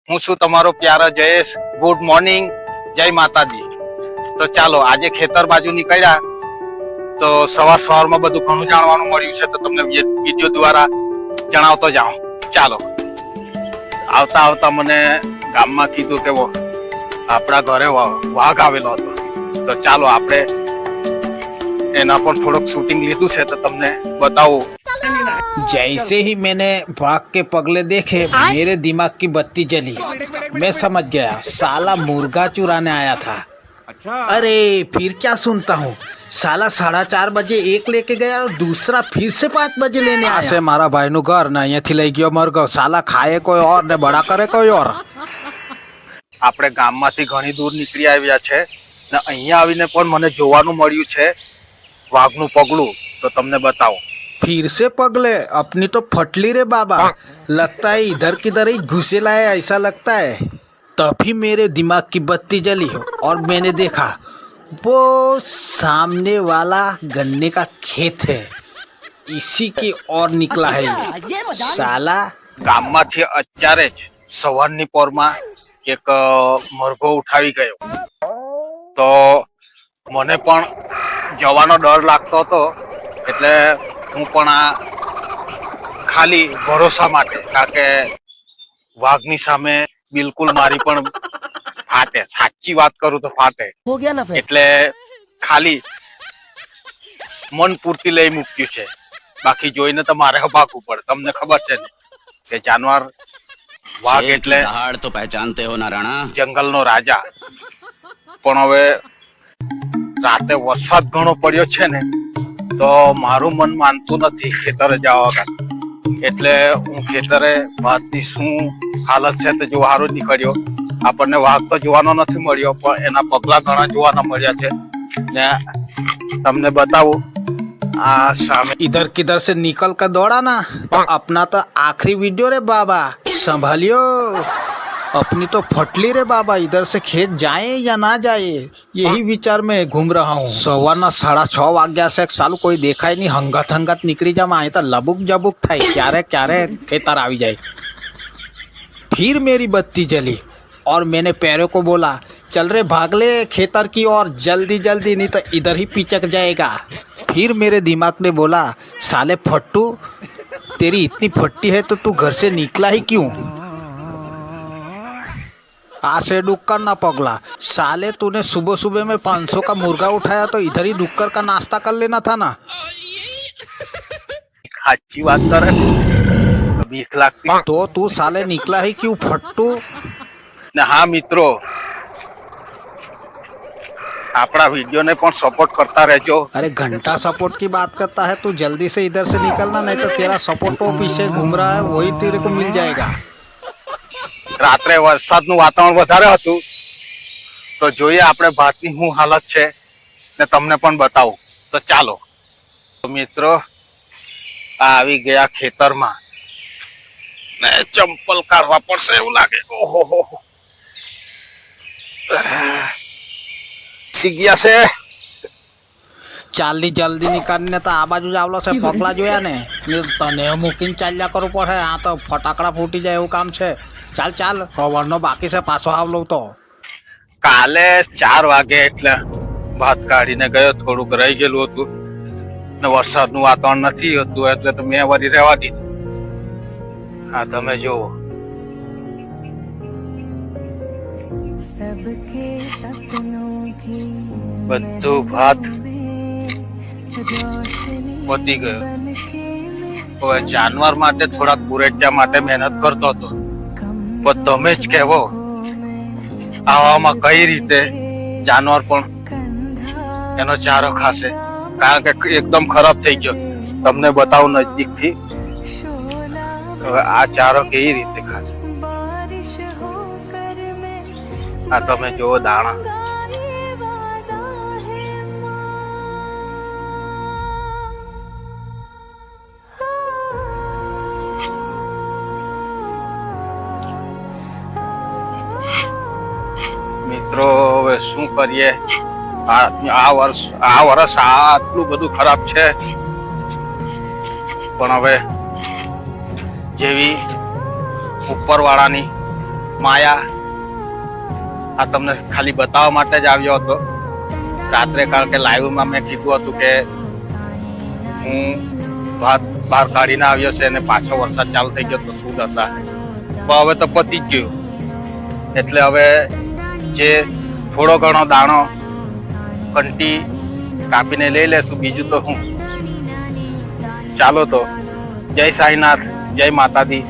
હું છું તમારો પ્યારો જયેશ. ગુડ મોર્નિંગ, જય માતાજી. તો ચાલો આજે ખેતર બાજુ નીકળ્યા તો સવારમાં બધું ઘણું જાણવાનું મળ્યું છે, તો તમને વિડીયો દ્વારા જણાવતો જાઉં. ચાલો. આવતા આવતા મને ગામમાં કીધું કે આપણા ઘરે વાઘ આવેલો હતો, તો ચાલો આપણે એના પર થોડુંક શૂટિંગ લીધું છે, તો તમને બતાવું. जैसे ही मैंने भाग के पगले देखे मेरे दिमाग की बत्ती जली. मैं समझ गया साला मुर्गा चुराने आया था. अरे फिर क्या सुनता हूँ, साला 4:30 बजे एक लेके गया और दूसरा फिर से 5 बजे लेने आया. से मारा भाई नु घर ने અહીંયાથી લઈ ગયો મરઘો. સાલા ખાએ કોઈ ઓર ને બડા કરે કોઈ ઓર. આપણે ગામમાંથી ઘણી દૂર નીકળી આવ્યા છે ને અહીંયા આવીને પણ મને જોવાનું મળ્યું છે વાઘનું પગલું, તો તમને બતાવો. फिर से पगले अपनी तो फटली रे बाबा. लगता है इधर किधर ही घुसेला है ऐसा लगता है. तभी मेरे दिमाग की बत्ती जली और मैंने देखा वो सामने वाला गन्ने का खेत है, इसी की ओर निकला है ये साला. ગામમાંથી અત્યારે જ સવારની પોરમાં એક મરઘો ઉઠાવી ગયો, તો મને પણ જવાનો ડર લાગતો હતો, એટલે હું પણ આ ખાલી ભરોસા માટે, કારણ કે વાઘની સામે બિલકુલ મારી પણ ફાટે, સાચી વાત કરું તો ફાટે, એટલે ખાલી મન પૂર્તિ લઈ મૂક્યું છે. બાકી જોઈને તો મારે ભાગવું પડે. તમને ખબર છે ને કે જાનવર વાઘ એટલે તો પહેચાનતે હો ના રાણા, જંગલનો રાજા. પણ હવે રાતે વરસાદ ઘણો પડ્યો છે ને, તો મારું મન માનતું નથી ખેતરે જવા વગર, એટલે હું ખેતરે ભાતની શું હાલત છે તે જોવા હારું નીકળ્યો. આપણને વાઘ તો જોવાનો નથી મળ્યો, પણ એના પગલા ઘણા જોવાના મળ્યા છે ને તમને બતાવું. આ સામે इधर किधर से निकल कर दौड़ा ना तो अपना तो आखिरी वीडियो रे बाबा. संभालियो अपनी तो फटली रे बाबा. इधर से खेत जाए या ना जाए यही विचार में घूम रहा हूँ. सवाરના 6:30 વાગ્યા છે, સાલું કોઈ દેખાય નહીં. હંગાત નીકળી જામાં અહીં તો લબુક જબુક થાય, ક્યારે ખેતર આવી જાય. फिर मेरी बत्ती जली और मैंने पैरों को बोला चल रे भाग ले खेतर की ओर जल्दी जल्दी, नहीं तो इधर ही पिचक जाएगा. फिर मेरे दिमाग ने बोला साले फट्टू तेरी इतनी फट्टी है तो तू घर से निकला ही क्यों. आसे डुक्कर ना पगला, साले तूने सुबह सुबह में 500 का मुर्गा उठाया तो इधर ही डुक्कर का नाश्ता कर लेना था ना. સાચી વાત કરે, બીક લાગતી. तो तू साले निकला ही क्यों फट्टू. ને હા મિત્રો, આપણા वीडियो ने પણ સપોર્ટ કરતા રહેજો. अरे घंटा सपोर्ट की बात करता है, तू जल्दी से इधर से निकलना, नहीं तो तेरा सपोर्ट तो पीछे घूम रहा है वही तेरे को मिल जाएगा. રાત્રે વરસાદનું વાતાવરણ વધારે હતું, તો જોઈએ આપણે ભાતની શું હાલત છે ને તમને પણ બતાવું. તો ચાલો. તો મિત્રો આ આવી ગયા ખેતરમાં ને ચંપલ કાઢવા પડશે એવું લાગે. ઓહો ગયા છે. ચાલની જલ્દી નીકળીને તો આ બાજુ જ આવલો છે. પગલા જોયા ને તને મૂકીને ચાલ્યા કરવું પડે. આ તો ફટાકડા ફૂટી જાય એવું કામ છે. ચાલ હવારનો બાકી છે, પાછો આવલો તો. કાલે 4 વાગે એટલે ભાત કાઢીને ગયો, થોડુંક રહી ગયેલું હતું ને વરસાદનું વાતાવરણ નથી હતું, એટલે તો મેં વળી રહેવા દીધું. હા તમે જોવો, બધું ભાત પતી ગયું. હવે જાનવર માટે થોડાક પુરેટા માટે મહેનત કરતો હતો, પણ તમે જ કહેવો આવામાં કઈ રીતે જાનવર પણ એનો ચારો ખાશે, કારણ કે એકદમ ખરાબ થઈ ગયો. તમને બતાવું નજીકથી. હવે આ ચારો કેવી રીતે ખાશે, આ તમે જોવો દાણા. મિત્રો હવે શું કરીએ, આ વર્ષ આટલું બધું ખરાબ છે, પણ હવે જેવી ઉપરવાળાની માયા, આ તમને ખાલી બતાવવા માટે જ આવ્યો હતો રાત્રે, કારણ કે લાઈવમાં મેં કીધું હતું કે હું ભાત બહાર કાઢીને આવ્યો છે અને પાછો વરસાદ ચાલુ થઈ ગયો તો શું દશા. પણ હવે તો પતી જ ગયું, એટલે હવે જે થોડો ઘણો દાણો કંટી કાપીને લઈ લેશું, બીજું તો હું. ચાલો તો, જય સાંઈનાથ, જય માતાજી.